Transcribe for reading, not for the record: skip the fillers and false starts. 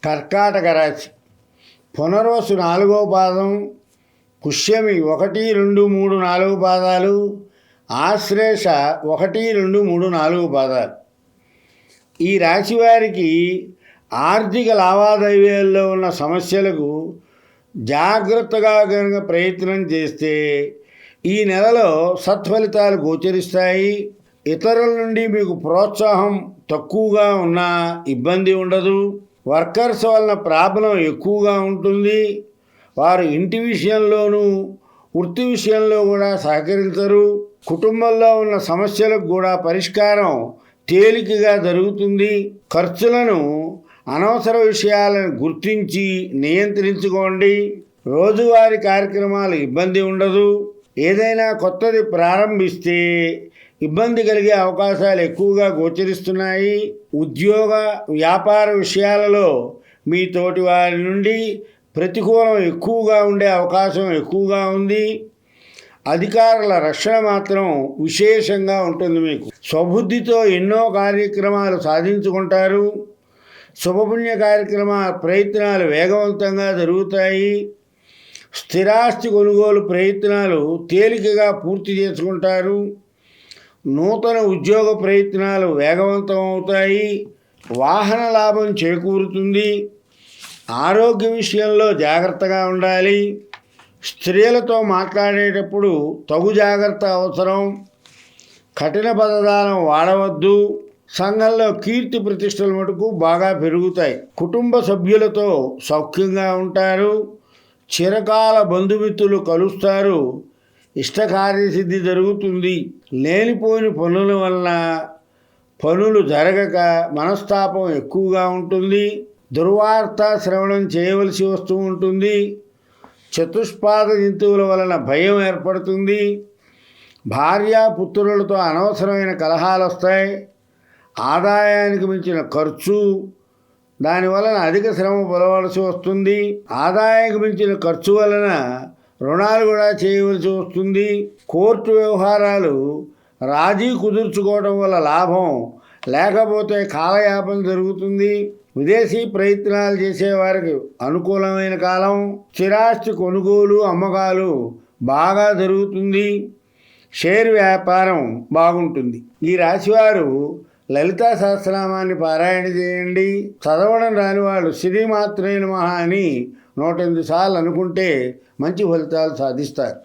కర్కాటక రాశి. పునర్వసు 4వ పాదం, పుష్యమి 1, 2, 3, 4 పాదాలు, ఆశ్లేష 1, 2, 3, 4 పాదాలు. ఈ రాశి వారికి ఆర్థిక లావాదేవీల్లో ఉన్న సమస్యలకు జాగ్రత్తగా కనుక ప్రయత్నం చేస్తే ఈ నెలలో సత్ఫలితాలు గోచరిస్తాయి. ఇతరుల నుండి మీకు ప్రోత్సాహం తక్కువగా ఉన్నా ఇబ్బంది ఉండదు. వర్కర్స్ వలన ప్రాబ్లం ఎక్కువగా ఉంటుంది. వారు ఇంటి విషయంలోనూ వృత్తి విషయంలో కూడా సహకరించరు. కుటుంబంలో ఉన్న సమస్యలకు కూడా పరిష్కారం తేలికగా జరుగుతుంది. ఖర్చులను అనవసర విషయాలను గుర్తించి నియంత్రించుకోండి. రోజువారీ కార్యక్రమాలు ఇబ్బంది ఉండదు. ఏదైనా కొత్తది ప్రారంభిస్తే ఇబ్బంది కలిగే అవకాశాలు ఎక్కువగా గోచరిస్తున్నాయి. ఉద్యోగ వ్యాపార విషయాలలో మీ తోటి వారి నుండి ప్రతికూలం ఎక్కువగా ఉండే అవకాశం ఎక్కువగా ఉంది. అధికారుల రక్షణ మాత్రం విశేషంగా ఉంటుంది. మీకు స్వబుద్ధితో ఎన్నో కార్యక్రమాలు సాధించుకుంటారు. శుభపుణ్య కార్యక్రమ ప్రయత్నాలు వేగవంతంగా జరుగుతాయి. స్థిరాస్తి కొనుగోలు ప్రయత్నాలు తేలికగా పూర్తి చేసుకుంటారు. నూతన ఉద్యోగ ప్రయత్నాలు వేగవంతం అవుతాయి. వాహన లాభం చేకూరుతుంది. ఆరోగ్య విషయంలో జాగ్రత్తగా ఉండాలి. స్త్రీలతో మాట్లాడేటప్పుడు తగు జాగ్రత్త అవసరం. కఠిన పదజాలం వాడవద్దు. సంఘంలో కీర్తి ప్రతిష్టల మటుకు బాగా పెరుగుతాయి. కుటుంబ సభ్యులతో సౌఖ్యంగా ఉంటారు. చిరకాల బంధుమిత్రులు కలుస్తారు. ఇష్టకార్యసిద్ధి జరుగుతుంది. లేనిపోయిన పనుల వలన పనులు జరగక మనస్తాపం ఎక్కువగా ఉంటుంది. దుర్వార్త శ్రవణం చేయవలసి వస్తూ ఉంటుంది. చతుష్పాద జంతువుల వలన భయం ఏర్పడుతుంది. భార్యాపుత్రులతో అనవసరమైన కలహాలు వస్తాయి. ఆదాయానికి మించిన ఖర్చు, దానివలన అధిక శ్రమ పొందవలసి వస్తుంది. ఆదాయానికి మించిన ఖర్చు వలన రుణాలు కూడా చేయవలసి వస్తుంది. కోర్టు వ్యవహారాలు రాజీ కుదుర్చుకోవడం వల్ల లాభం, లేకపోతే కాలయాపన జరుగుతుంది. విదేశీ ప్రయత్నాలు చేసేవారికి అనుకూలమైన కాలం. స్థిరాస్తి కొనుగోలు అమ్మకాలు బాగా జరుగుతుంది. షేర్ వ్యాపారం బాగుంటుంది. ఈ రాశివారు లలితా సహస్రనామాన్ని పారాయణ చేయండి. చదవడం రాని వాళ్ళు శ్రీమాత్రే నమః అని 108 సార్లు అనుకుంటే మంచి ఫలితాలు సాధిస్తారు.